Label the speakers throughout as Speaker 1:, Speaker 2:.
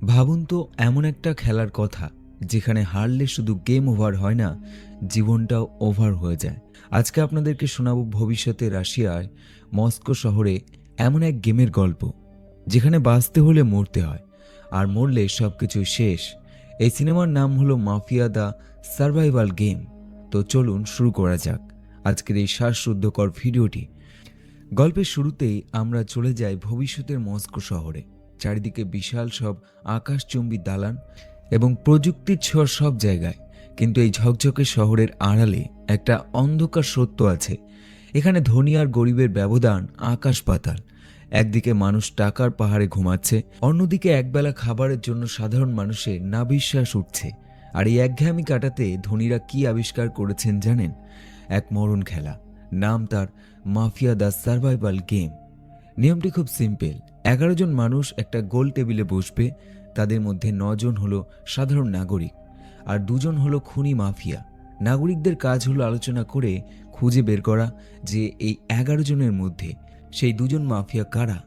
Speaker 1: ভাবুন তো এমন একটা খেলার কথা যেখানে হারলে শুধু গেম ওভার হয় না, জীবনটাও ওভার হয়ে যায়। আজকে আপনাদেরকে শোনাবো ভবিষ্যতে রাশিয়ার মস্কো শহরে এমন এক গেমের গল্প যেখানে বাঁচতে হলে মরতে হয়, আর মরলে সব কিছু শেষ। এই সিনেমার নাম হলো মাফিয়া দ্য সার্ভাইভাল গেম। তো চলুন শুরু করা যাক আজকের এই শ্বাসরুদ্ধকর ভিডিওটি। গল্পের শুরুতেই আমরা চলে যাই ভবিষ্যতের মস্কো শহরে। চারিদিকে বিশাল সব আকাশচুম্বী দালান এবং প্রযুক্তির ছোঁয়া সব জায়গায়, কিন্তু এই ঝকঝকে শহরের আড়ালে একটা অন্ধকার সত্য আছে। এখানে ধনী আর গরিবের ব্যবধান আকাশ পাতাল। একদিকে মানুষ টাকার পাহাড়ে ঘুমাচ্ছে, অন্যদিকে একবেলা খাবারের জন্য সাধারণ মানুষের নাভিশ্বাস উঠছে। আর এই একঘেয়েমি কাটাতে ধনীরা কি আবিষ্কার করেছেন জানেন? এক মরণ খেলা, নাম তার মাফিয়া দ্য সার্ভাইভাল গেম। নিয়মটি খুব সিম্পল। 11 জন মানুষ একটা গোল টেবিলে বসবে। তাদের মধ্যে 9 জন হলো সাধারণ নাগরিক আর 2 জন হলো খুনি মাফিয়া। নাগরিকদের কাজ হলো আলোচনা করে খুঁজে বের করা যে এই 11 জনের মধ্যে সেই 2 জন মাফিয়া কারা।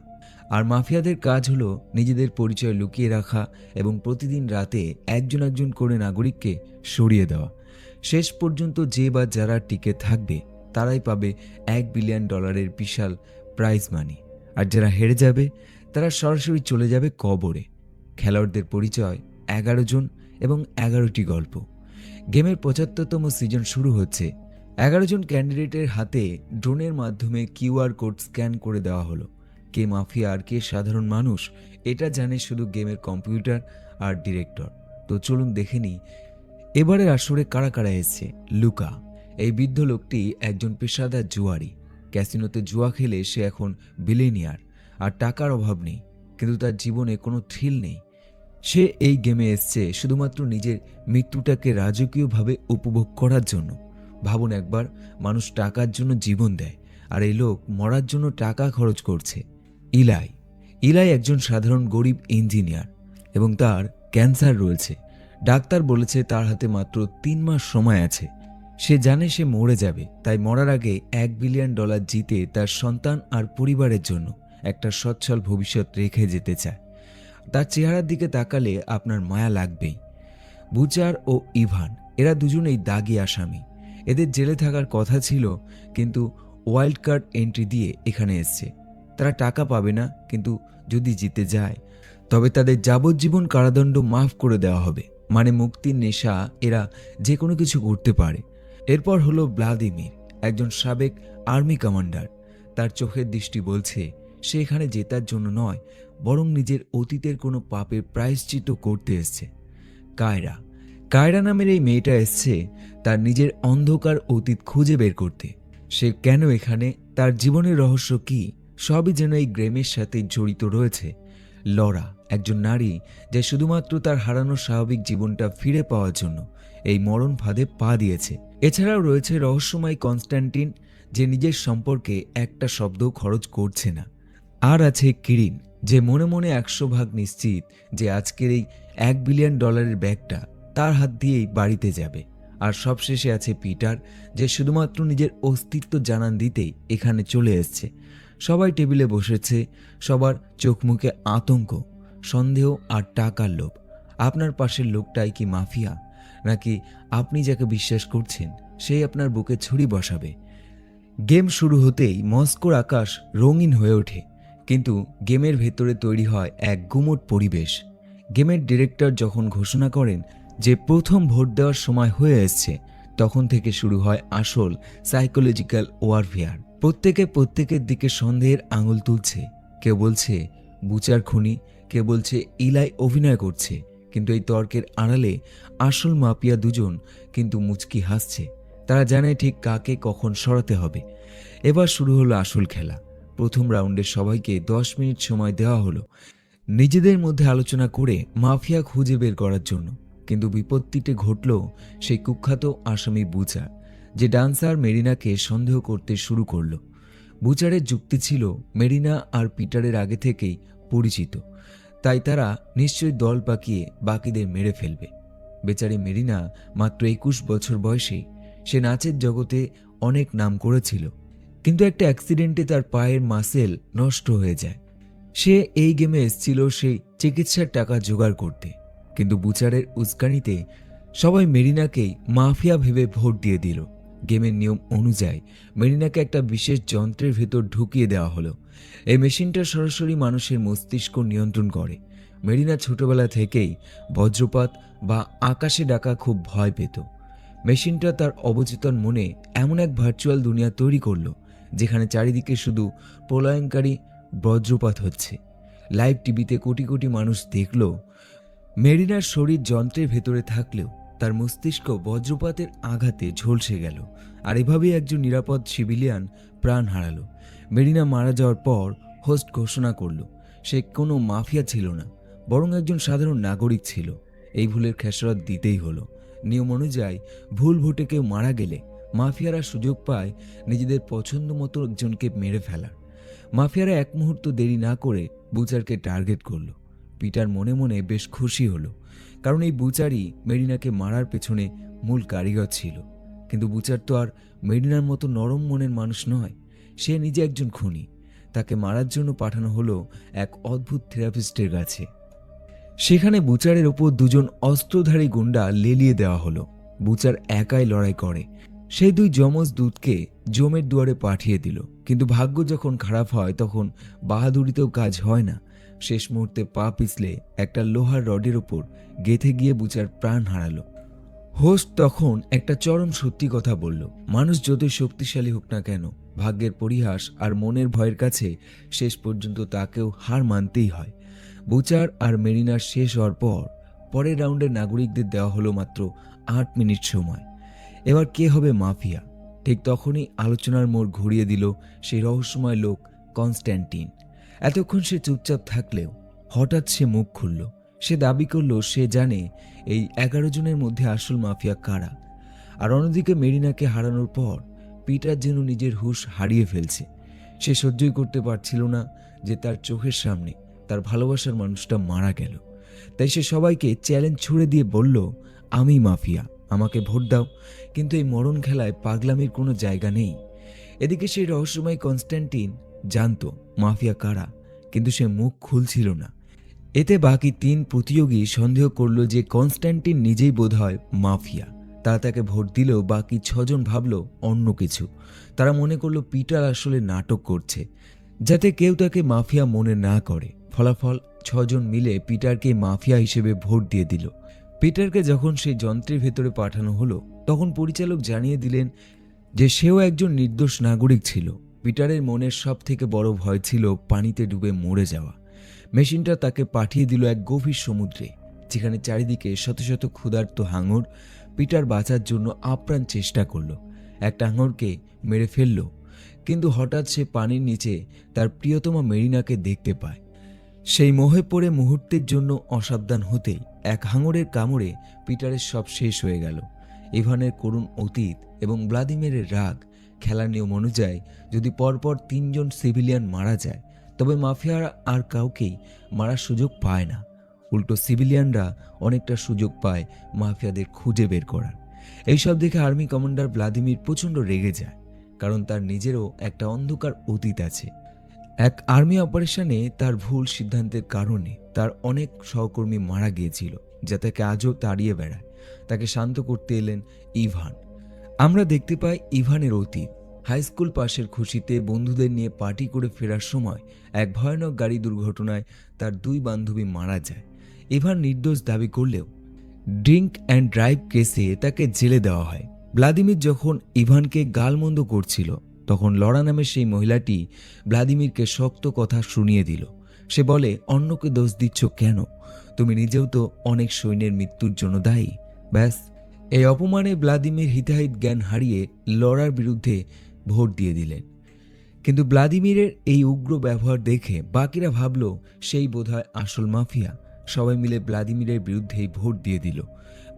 Speaker 1: আর মাফিয়াদের কাজ হলো নিজেদের পরিচয় লুকিয়ে রাখা এবং প্রতিদিন রাতে একজন একজন করে নাগরিককে সরিয়ে দেওয়া। শেষ পর্যন্ত যে বা যারা টিকে থাকবে তারাই পাবে $1 বিলিয়ন বিশাল প্রাইজ মানি। আর যারা হেরে যাবে তারা সরাসরি চলে যাবে কবরে। খেলোয়াড়দের পরিচয় 11 জন এবং 11টি গল্প। গেমের 75তম সিজন শুরু হচ্ছে। 11 জন ক্যান্ডিডেটের হাতে ড্রোনের মাধ্যমে কিউআর কোড স্ক্যান করে দেওয়া হলো। কে মাফিয়া আর কে সাধারণ মানুষ এটা জানে শুধু গেমের কম্পিউটার আর ডিরেক্টর। তো চলুন দেখে নিই এবারের আসরে কারা কারা এসছে। লুকা, এই বৃদ্ধ লোকটি একজন পেশাদার জুয়ারি। ক্যাসিনোতে জুয়া খেলে সে এখন বিলিয়নিয়ার, আর টাকার অভাব নেই, কিন্তু তার জীবনে কোনো থ্রিল নেই। সে এই গেমে এসছে শুধুমাত্র নিজের মৃত্যুটাকে রাজকীয়ভাবে উপভোগ করার জন্য। ভাবুন একবার, মানুষ টাকার জন্য জীবন দেয়, আর এই লোক মরার জন্য টাকা খরচ করছে। ইলাই ইলাই একজন সাধারণ গরিব ইঞ্জিনিয়ার এবং তার ক্যান্সার রয়েছে। ডাক্তার বলেছে তার হাতে মাত্র 3 মাস সময় আছে। সে জানে সে মরে যাবে, তাই মরার আগে $1 বিলিয়ন জিতে তার সন্তান আর পরিবারের জন্য একটা সচ্ছল ভবিষ্যৎ রেখে যেতে চায়। তার চেহারার দিকে তাকালে আপনার মায়া লাগবেই। বুচার ও ইভান, এরা দুজনেই দাগি আসামি। এদের জেলে থাকার কথা ছিল, কিন্তু ওয়াইল্ড কার্ড এন্ট্রি দিয়ে এখানে এসছে। তারা টাকা পাবে না, কিন্তু যদি জিতে যায় তবে তাদের যাবজ্জীবন কারাদণ্ড মাফ করে দেওয়া হবে। মানে মুক্তির নেশা, এরা যে কোনো কিছু করতে পারে। এরপর হলো ভ্লাদিমির, একজন সাবেক আর্মি কমান্ডার। তার চোখের দৃষ্টি বলছে সে এখানে জেতার জন্য নয়, বরং নিজের অতীতের কোনো পাপের প্রায়শ্চিত্ত করতে এসছে। কায়রা কায়রা নামের এই মেয়েটা এসছে তার নিজের অন্ধকার অতীত খুঁজে বের করতে। সে কেন এখানে, তার জীবনের রহস্য কি, সবই যেন এই গেমের সাথে জড়িত রয়েছে। লরা, একজন নারী যে শুধুমাত্র তার হারানো স্বাভাবিক জীবনটা ফিরে পাওয়ার জন্য এই মরণ ফাঁদে পা দিয়েছে। এছাড়াও রয়েছে রহস্যময় কনস্ট্যান্টিন, যে নিজের সম্পর্কে একটা শব্দও খরচ করছে না। আর আছে কিরিন, যে মনে মনে 100 ভাগ নিশ্চিত যে আজকের এই $1 বিলিয়ন ব্যাগটা তার হাত দিয়েই বাড়িতে যাবে। আর সবশেষে আছে পিটার, যে শুধুমাত্র নিজের অস্তিত্ব জানান দিতেই এখানে চলে এসছে। সবাই টেবিলে বসেছে, সবার চোখ মুখে আতঙ্ক, সন্দেহ আর টাকার লোভ। আপনার পাশের লোকটাই কি মাফিয়া, নাকি আপনি যাকে বিশ্বাস করছেন সেই আপনার বুকে ছুরি বসাবে? গেম শুরু হতেই মস্কোর আকাশ রঙিন হয়ে ওঠে, কিন্তু গেমের ভেতরে তৈরি হয় এক গুমোট পরিবেশ। গেমের ডিরেক্টর যখন ঘোষণা করেন যে প্রথম ভোট দেওয়ার সময় হয়ে এসছে, তখন থেকে শুরু হয় আসল সাইকোলজিক্যাল ওয়ারফেয়ার। প্রত্যেকে প্রত্যেকের দিকে সন্দেহের আঙুল তুলছে। কেউ বলছে বুচার খুনি, কেউ বলছে ইলাই অভিনয় করছে, কিন্তু এই তর্কের আড়ালে আসল মাফিয়া দুজন কিন্তু মুচকি হাসছে। তারা জানে ঠিক কাকে কখন সরাতে হবে। এবার শুরু হলো আসল খেলা। প্রথম রাউন্ডে সবাইকে 10 মিনিট সময় দেওয়া হলো নিজেদের মধ্যে আলোচনা করে মাফিয়া খুঁজে বের করার জন্য। কিন্তু বিপত্তিটি ঘটল সেই কুখ্যাত আসামি বুচার, যে ডান্সার মেরিনাকে সন্দেহ করতে শুরু করলো। বুচারের যুক্তি ছিল মেরিনা আর পিটারের আগে থেকেই পরিচিত, তাই তারা নিশ্চয়ই দল পাকিয়ে বাকিদের মেরে ফেলবে। বেচারি মেরিনা মাত্র 21 বছর বয়সে, সে নাচের জগতে অনেক নাম করেছিল, কিন্তু একটা অ্যাক্সিডেন্টে তার পায়ের মাসেল নষ্ট হয়ে যায়। সে এই গেমে এসেছিল সেই চিকিৎসার টাকা জোগাড় করতে, কিন্তু বুচারের উস্কানিতে সবাই মেরিনাকেই মাফিয়া ভেবে ভোট দিয়ে দিল। গেমের নিয়ম অনুযায়ী মেরিনাকে একটা বিশেষ যন্ত্রের ভেতর ঢুকিয়ে দেওয়া হলো। এই মেশিনটা সরাসরি মানুষের মস্তিষ্ক নিয়ন্ত্রণ করে। মেরিনা ছোটবেলা থেকেই বজ্রপাত বা আকাশে ডাকা খুব ভয় পেত। মেশিনটা তার অবচেতন মনে এমন এক ভার্চুয়াল দুনিয়া তৈরি করলো যেখানে চারিদিকে শুধু প্রলয়ঙ্কারী বজ্রপাত হচ্ছে। লাইভ টিভিতে কোটি কোটি মানুষ দেখল মেরিনার শরীর যন্ত্রের ভেতরে থাকলেও তার মস্তিষ্ক বজ্রপাতের আঘাতে ঝলসে গেল। আর এভাবেই একজন নিরাপদ সিভিলিয়ান প্রাণ হারালো। মেরিনা মারা যাওয়ার পর হোস্ট ঘোষণা করল সে কোনো মাফিয়া ছিল না, বরং একজন সাধারণ নাগরিক ছিল। এই ভুলের খেসারত দিতেই হলো। নিয়ম অনুযায়ী ভুল ভোটে কেউ মারা গেলে মাফিয়ারা সুযোগ পায় নিজেদের পছন্দ মতো একজনকে মেরে ফেলার। মাফিয়ারা এক মুহূর্ত দেরি না করে বুচারকে টার্গেট করলো। পিটার মনে মনে বেশ খুশি হলো, কারণ এই বুচারই মেরিনাকে মারার পেছনে মূল কারিগর ছিল। কিন্তু বুচার তো আর মেরিনার মতো নরম মনের মানুষ নয়। সে নিজে একজন খুনি। তাকে মারার জন্য পাঠানো হলো এক অদ্ভুত থেরাপিস্টের কাছে। সেখানে বুচারের ওপর দুজন অস্ত্রধারী গুন্ডা লেলিয়ে দেওয়া হলো। বুচার একাই লড়াই করে। সেই দুই যমজ দূতকে জমের দুয়ারে পাঠিয়ে দিল। কিন্তু ভাগ্য যখন খারাপ হয় তখন বাহাদুরিতেও কাজ হয় না। শেষ মুহূর্তে পা পিছলে একটা লোহার রডের ওপর গেঁথে গিয়ে বুচার প্রাণ হারালো। হোস্ট তখন একটা চরম সত্যি কথা বলল, মানুষ যতই শক্তিশালী হোক না কেন, ভাগ্যের পরিহাস আর মনের ভয়ের কাছে শেষ পর্যন্ত তাকেও হার মানতেই হয়। বুচার আর মেরিনার শেষ হওয়ার পর পরের রাউন্ডের নাগরিকদের দেওয়া হলো মাত্র 8 মিনিট সময়। এবার কে হবে মাফিয়া? ঠিক তখনই আলোচনার মোড় ঘুরিয়ে দিল সেই রহস্যময় লোক কনস্ট্যান্টিন। এতক্ষণ সে চুপচাপ থাকলেও হঠাৎ সে মুখ খুলল। সে দাবি করল সে জানে এই 11 জনের মধ্যে আসল মাফিয়া কারা। আর অন্যদিকে মেরিনাকে হারানোর পর পিটার যেন নিজের হুঁশ হারিয়ে ফেলছে। সে সহ্যই করতে পারছিল না যে তার চোখের সামনে তার ভালোবাসার মানুষটা মারা গেল। তাই সে সবাইকে চ্যালেঞ্জ ছুড়ে দিয়ে বলল, আমি মাফিয়া, আমাকে ভোট দাও। কিন্তু এই মরণ খেলায় পাগলামির কোনো জায়গা নেই। এদিকে সেই রহস্যময় কনস্ট্যান্টিন জানতো মাফিয়া কারা, কিন্তু সে মুখ খুলছিল না। এতে বাকি 3 প্রতিযোগী সন্দেহ করল যে কনস্ট্যান্টিন নিজেই বোধহয় মাফিয়া। তারা তাকে ভোট দিলেও বাকি 6 জন ভাবল অন্য কিছু। তারা মনে করল পিটার আসলে নাটক করছে, যাতে কেউ তাকে মাফিয়া মনে না করে। ফলাফল 6 জন মিলে পিটারকে মাফিয়া হিসেবে ভোট দিয়ে দিল। পিটারকে যখন সেই যন্ত্রের ভেতরে পাঠানো হলো তখন পরিচালক জানিয়ে দিলেন যে সেও একজন নির্দোষ নাগরিক ছিল। পিটারের মনের সব থেকে বড় ভয় ছিল পানিতে ডুবে মরে যাওয়া। মেশিনটা তাকে পাঠিয়ে দিল এক গভীর সমুদ্রে, যেখানে চারিদিকে শত শত ক্ষুধার্ত হাঙর পিটার বাঁচার জন্য আপ্রাণ চেষ্টা করলো। একটা হাঙরকে মেরে ফেলল, কিন্তু হঠাৎ সে পানির নিচে তার প্রিয়তমা মেরিনাকে দেখতে পায়। সেই মোহে পড়ে মুহূর্তের জন্য অসাবধান হতেই এক হাঙরের কামড়ে পিটারের সব শেষ হয়ে গেল। ইভানের করুণ অতীত এবং ভ্লাদিমিরের রাগ। খেলার নিয়ম অনুযায়ী যদি পরপর 3 জন সিভিলিয়ান মারা যায় তবে মাফিয়ারা আর কাউকেই মারার সুযোগ পায় না। উল্টো সিভিলিয়ানরা অনেকটা সুযোগ পায় মাফিয়াদের খুঁজে বের করার। এইসব দেখে আর্মি কমান্ডার ভ্লাদিমির প্রচণ্ড রেগে যায়, কারণ তার নিজেরও একটা অন্ধকার অতীত আছে। এক আর্মি অপারেশনে তার ভুল সিদ্ধান্তের কারণে তার অনেক সহকর্মী মারা গিয়েছিল, যা তাকে আজও তাড়িয়ে বেড়ায়। তাকে শান্ত করতে এলেন ইভান। আমরা দেখতে পাই ইভানের অতীত। হাই স্কুল পাশের খুশিতে বন্ধুদের নিয়ে পার্টি করে ফেরার সময় এক ভয়ানক গাড়ি দুর্ঘটনায় তার 2 বান্ধবী মারা যায়। ইভান নির্দোষ দাবি করলেও ড্রিঙ্ক অ্যান্ড ড্রাইভ কেসে তাকে জেলে দেওয়া হয়। ভ্লাদিমির যখন ইভানকে গালমন্দ করছিল তখন লরা নামের সেই মহিলাটি ভ্লাদিমিরকে শক্ত কথা শুনিয়ে দিল। সে বলে, অন্যকে দোষ দিচ্ছ কেন? তুমি নিজেও তো অনেক সৈন্যের মৃত্যুর জন্য দায়ী। ব্যাস, এই অপমানে ভ্লাদিমির হিতাহিত জ্ঞান হারিয়ে লরার বিরুদ্ধে ভোট দিয়ে দিলেন। কিন্তু ভ্লাদিমিরের এই উগ্র ব্যবহার দেখে বাকিরা ভাবল সেই বোধহয় আসল মাফিয়া। সবাই মিলে ভ্লাদিমিরের বিরুদ্ধেই ভোট দিয়ে দিল।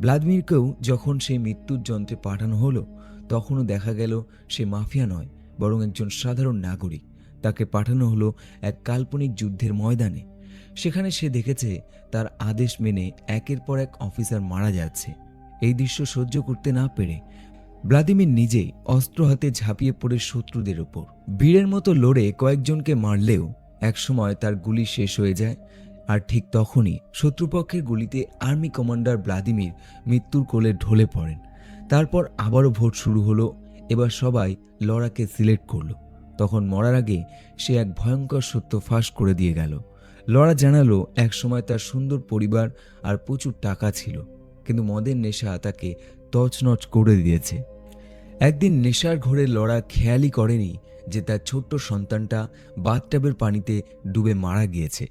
Speaker 1: ভ্লাদিমিরকেও যখন সেই মৃত্যুর যন্ত্রে পাঠানো হলো তখনও দেখা গেল সে মাফিয়া নয়, বরং একজন সাধারণ নাগরিক। তাকে পাঠানো হলো এক কাল্পনিক যুদ্ধের ময়দানে। সেখানে সে দেখেছে তার আদেশ মেনে একের পর এক অফিসার মারা যাচ্ছে। এই দৃশ্য সহ্য করতে না পেরে ভ্লাদিমির নিজেই অস্ত্র হাতে ঝাঁপিয়ে পড়ে শত্রুদের ওপর বীরের মতো লড়ে কয়েকজনকে মারলেও একসময় তার গুলি শেষ হয়ে যায়, আর ঠিক তখনই শত্রুপক্ষের গুলিতে আর্মি কমান্ডার ভ্লাদিমির মৃত্যুর কোলে ঢলে পড়েন। তারপর আবারও ভোট শুরু হলো। এবার সবাই লরাকে সিলেক্ট করলো। তখন মরার আগে সে এক ভয়ঙ্কর সত্য ফাঁস করে দিয়ে গেল। লরা জানালো একসময় তার সুন্দর পরিবার আর প্রচুর টাকা ছিল, কিন্তু মদের নেশা তাকে তছনছ করে দিয়েছে। একদিন নেশার ঘোরে লরা খেয়ালই করেনি যে তার ছোট্ট সন্তানটা বাথটাবের পানিতে ডুবে মারা গিয়েছে।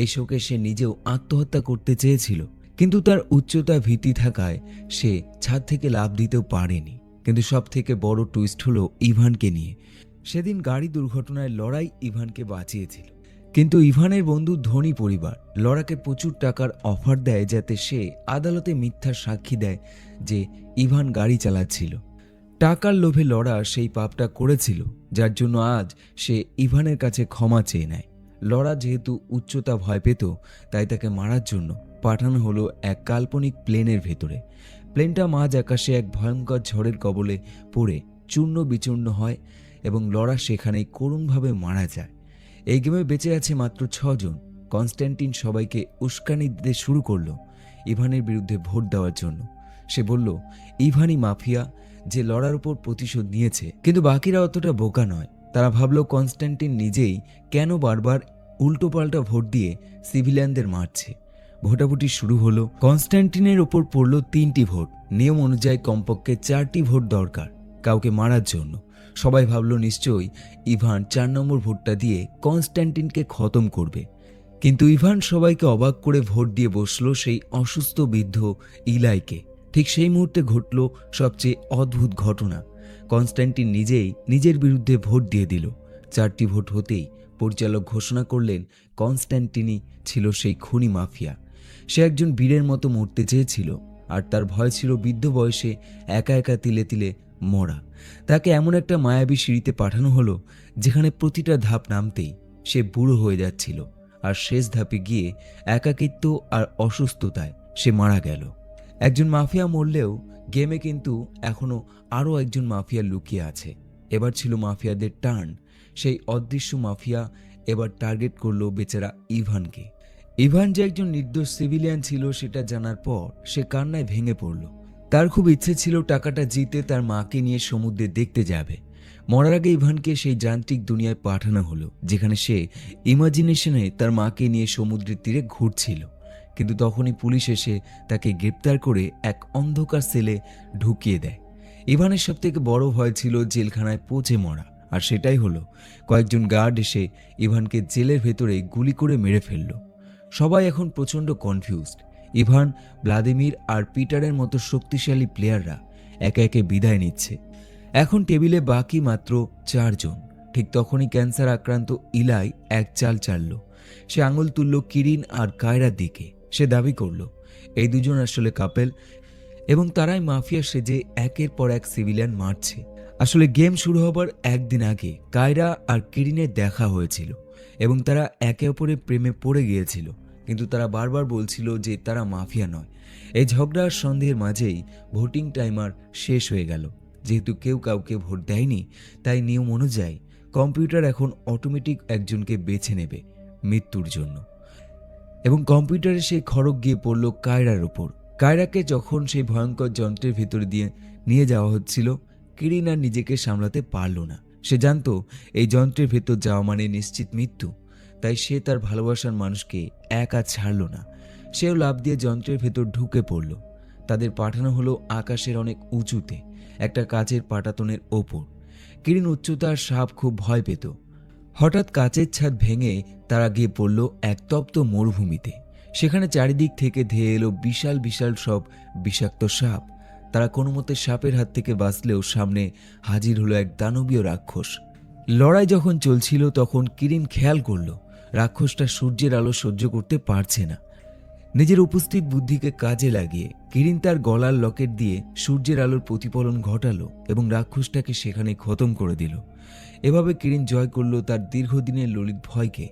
Speaker 1: এই শোকে সে নিজেও আত্মহত্যা করতে চেয়েছিল, কিন্তু তার উচ্চতা ভীতি থাকায় সে ছাদ থেকে লাফ দিতেও পারেনি। কিন্তু সব থেকে বড় টুইস্ট হলো ইভানকে নিয়ে। সেদিন গাড়ি দুর্ঘটনায় লরাই ইভানকে বাঁচিয়েছিল, কিন্তু ইভানের বন্ধু ধনী পরিবার লরাকে প্রচুর টাকার অফার দেয় যাতে সে আদালতে মিথ্যা সাক্ষী দেয় যে ইভান গাড়ি চালাচ্ছিল। টাকার লোভে লরা সেই পাপটা করেছিল, যার জন্য আজ সে ইভানের কাছে ক্ষমা চেয়ে নেয়। লরা যেহেতু উচ্চতা ভয় পেত, তাই তাকে মারার জন্য পাঠানো হলো এক কাল্পনিক প্লেনের ভেতরে। প্লেনটা মাঝ আকাশে এক ভয়ঙ্কর ঝড়ের কবলে পড়ে চূর্ণ বিচূর্ণ হয় এবং লরা সেখানেই করুণভাবে মারা যায়। এই গেমে বেঁচে আছে মাত্র 6 জন। কনস্ট্যান্টিন সবাইকে উস্কানি দিতে শুরু করলো ইভানের বিরুদ্ধে ভোট দেওয়ার জন্য। সে বলল ইভানই মাফিয়া, যে লরার উপর প্রতিশোধ নিয়েছে। কিন্তু বাকিরা অতটা বোকা নয়। তারা ভাবল কনস্ট্যান্টিন নিজেই কেন বারবার উল্টোপাল্টা ভোট দিয়ে সিভিলিয়ানদের মারছে। ভোটাভুটি শুরু হলো। কনস্ট্যান্টিনের ওপর পড়ল 3টি ভোট। নিয়ম অনুযায়ী কমপক্ষে 4টি ভোট দরকার কাউকে মারার জন্য। সবাই ভাবল নিশ্চয়ই ইভান 4 নম্বর ভোটটা দিয়ে কনস্ট্যান্টিনকে খতম করবে। কিন্তু ইভান সবাইকে অবাক করে ভোট দিয়ে বসলো সেই অসুস্থ বৃদ্ধ ইলাইকে। ঠিক সেই মুহূর্তে ঘটল সবচেয়ে অদ্ভুত ঘটনা। কনস্ট্যান্টিন নিজেই নিজের বিরুদ্ধে ভোট দিয়ে দিল। 4টি ভোট হতেই পরিচালক ঘোষণা করলেন কনস্ট্যান্টিনই ছিল সেই খুনি মাফিয়া। সে একজন বীরের মতো মরতে চেয়েছিল, আর তার ভয় ছিল বৃদ্ধ বয়সে একা একা তিলে তিলে মরা। তাকে এমন একটা মায়াবী সিঁড়িতে পাঠানো হলো যেখানে প্রতিটা ধাপ নামতেই সে বুড়ো হয়ে যাচ্ছিল, আর শেষ ধাপে গিয়ে একাকিত্ব আর অসুস্থতায় সে মারা গেল। একজন মাফিয়া মরলেও গেমে কিন্তু এখনো আরও একজন মাফিয়া লুকিয়ে আছে। এবার ছিল মাফিয়াদের টার্ন। সেই অদৃশ্য মাফিয়া এবার টার্গেট করলো বেচারা ইভানকে। ইভান যে একজন নির্দোষ সিভিলিয়ান ছিল সেটা জানার পর সে কান্নায় ভেঙে পড়ল। তার খুব ইচ্ছে ছিল টাকাটা জিতে তার মাকে নিয়ে সমুদ্রে দেখতে যাবে। মরার আগে ইভানকে সেই যান্ত্রিক দুনিয়ায় পাঠানো হলো যেখানে সে ইমাজিনেশনে তার মাকে নিয়ে সমুদ্রের তীরে ঘুরছিল। কিন্তু তখনই পুলিশ এসে তাকে গ্রেপ্তার করে এক অন্ধকার সেলে ঢুকিয়ে দেয়। ইভানের সবথেকে বড় ভয় ছিল জেলখানায় পচে মরা, আর সেটাই হলো। কয়েকজন গার্ড এসে ইভানকে জেলের ভেতরে গুলি করে মেরে ফেলল। সবাই এখন প্রচণ্ড কনফিউজড। ইভান, ভ্লাদিমির আর পিটারের মতো শক্তিশালী প্লেয়াররা একে একে বিদায় নিচ্ছে। এখন টেবিলে বাকি মাত্র 4 জন। ঠিক তখনই ক্যান্সার আক্রান্ত ইলাই এক চাল চালল। সে আঙুল তুলল কিরিন আর কায়রার দিকে। সে দাবি করল এই দুজন আসলে কাপেল এবং তারাই মাফিয়া সেজে একের পর এক সিভিলিয়ান মারছে। আসলে গেম শুরু হবার একদিন আগে কায়রা আর কিরিনের দেখা হয়েছিল এবং তারা একে অপরের প্রেমে পড়ে গিয়েছিল, কিন্তু তারা বারবার বলছিল যে তারা মাফিয়া নয়। এই ঝগড়ার সন্দেহের মাঝেই ভোটিং টাইমার শেষ হয়ে গেল। যেহেতু কেউ কাউকে ভোট দেয়নি, তাই নিয়ম অনুযায়ী কম্পিউটার এখন অটোমেটিক একজনকে বেছে নেবে মৃত্যুর জন্য। এবং কম্পিউটারে সেই খড়গ গিয়ে পড়ল কায়রার ওপর। কায়রাকে যখন সেই ভয়ঙ্কর যন্ত্রের ভিতরে দিয়ে নিয়ে যাওয়া হচ্ছিল, কিরিন আর নিজেকে সামলাতে পারল না। সে জানত এই যন্ত্রের ভেতর যাওয়া মানে নিশ্চিত মৃত্যু, তাই সে তার ভালোবাসার মানুষকে একা ছাড়ল না। সেও লাফ দিয়ে যন্ত্রের ভেতর ঢুকে পড়ল। তাদের পাঠানো হলো আকাশের অনেক উঁচুতে একটা কাচের পাটাতনের ওপর। কিরিন উচ্চতার সাপ খুব ভয় পেত। হঠাৎ কাচের ছাদ ভেঙে তারা গিয়ে পড়ল এক তপ্ত মরুভূমিতে। সেখানে চারিদিক থেকে ধেয়ে এলো বিশাল বিশাল সব বিষাক্ত সাপ। তারা কোনো মতে সাপের হাত থেকে বাঁচলেও সামনে হাজির হলো এক দানবীয় রাক্ষস। লড়াই যখন চলছিল তখন কিরিন খেয়াল করল রাক্ষসটা সূর্যের আলো সহ্য করতে পারছে না। নিজের উপস্থিত বুদ্ধিকে কাজে লাগিয়ে কিরিন তার গলার লকেট দিয়ে সূর্যের আলোর প্রতিফলন ঘটালো এবং রাক্ষসটাকে সেখানে খতম করে দিল। এভাবে কিরিন জয় করল তার দীর্ঘদিনের ললিত ভয়কে।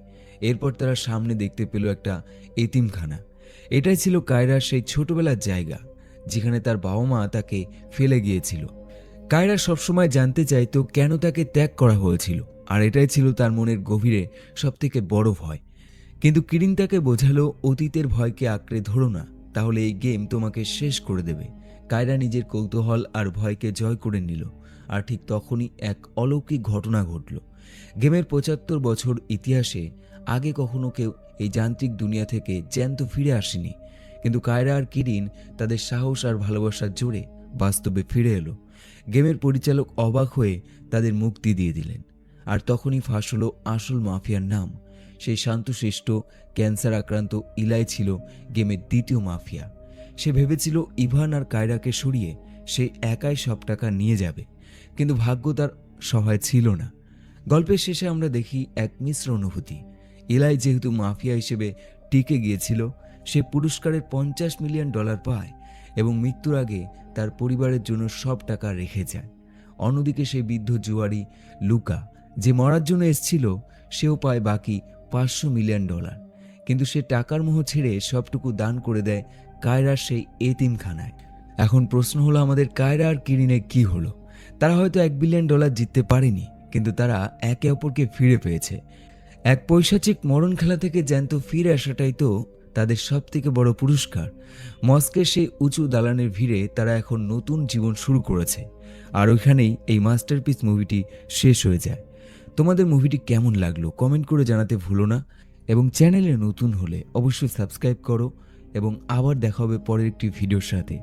Speaker 1: এরপর তারা সামনে দেখতে পেল একটা এতিমখানা। এটাই ছিল কায়রার সেই ছোটবেলার জায়গা যেখানে তার বাবা মা তাকে ফেলে গিয়েছিল। কায়রা সবসময় জানতে চাইতো কেন তাকে ত্যাগ করা হয়েছিল আর এটাই ছিল তার মনের গভীরে সবথেকে বড় ভয়। কিন্তু কিরিন তাকে বোঝালো, অতীতের ভয়কে আঁকড়ে ধরো না, তাহলে এই গেম তোমাকে শেষ করে দেবে। কায়রা নিজের কৌতূহল আর ভয়কে জয় করে নিল। আর ঠিক তখনই এক অলৌকিক ঘটনা ঘটল। গেমের ৭৫ বছর ইতিহাসে আগে কখনো কেউ এই যান্ত্রিক দুনিয়া থেকে জ্যান্ত ফিরে আসেনি। কিন্তু কায়রা আর কিরিন তাদের সাহস আর ভালোবাসার জোরে বাস্তবে ফিরে এলো। গেমের পরিচালক অবাক হয়ে তাদের মুক্তি দিয়ে দিলেন। আর তখনই ফাঁস হলো আসল মাফিয়ার নাম। সেই শান্তশিষ্ট ক্যান্সার আক্রান্ত ইলাই ছিল গেমের দ্বিতীয় মাফিয়া। সে ভেবেছিল ইভান আর কায়রাকে সরিয়ে সে একাই সব টাকা নিয়ে যাবে, কিন্তু ভাগ্য তার সহায় ছিল না। গল্পের শেষে আমরা দেখি এক মিশ্র অনুভূতি। ইলাই যেহেতু মাফিয়া হিসেবে টিকে গিয়েছিল, সে পুরস্কারের $50 মিলিয়ন পায় এবং মৃত্যুর আগে তার পরিবারের জন্য সব টাকা রেখে যায়। অন্যদিকে সেই বৃদ্ধ জুয়ারি লুকা, যে মরার জন্য এসেছিল, সেও পায় বাকি $500 মিলিয়ন। কিন্তু সে টাকার মোহ ছেড়ে সবটুকু দান করে দেয় কায়রার সেই এতিমখানায়। এখন প্রশ্ন হলো, আমাদের কায়রা আর কিরিনের কি হলো? তারা হয়তো $1 বিলিয়ন জিততে পারেনি, কিন্তু তারা একে অপরকে ফিরে পেয়েছে। এক পৈশাচিক মরণ খেলা থেকে জ্যান্ত ফিরে আসাটাই তো তাদের সব থেকে বড় পুরস্কার। মস্কের সেই উঁচু দালানের ভিড়ে তারা এখন নতুন জীবন শুরু করেছে। আর ওইখানেই এই মাস্টারপিস মুভিটি শেষ হয়ে যায়। তোমাদের মুভিটি কেমন লাগলো কমেন্ট করে জানাতে ভুলো না, এবং চ্যানেলে নতুন হলে অবশ্যই সাবস্ক্রাইব করো। এবং আবার দেখা হবে পরের একটি ভিডিওর সাথে।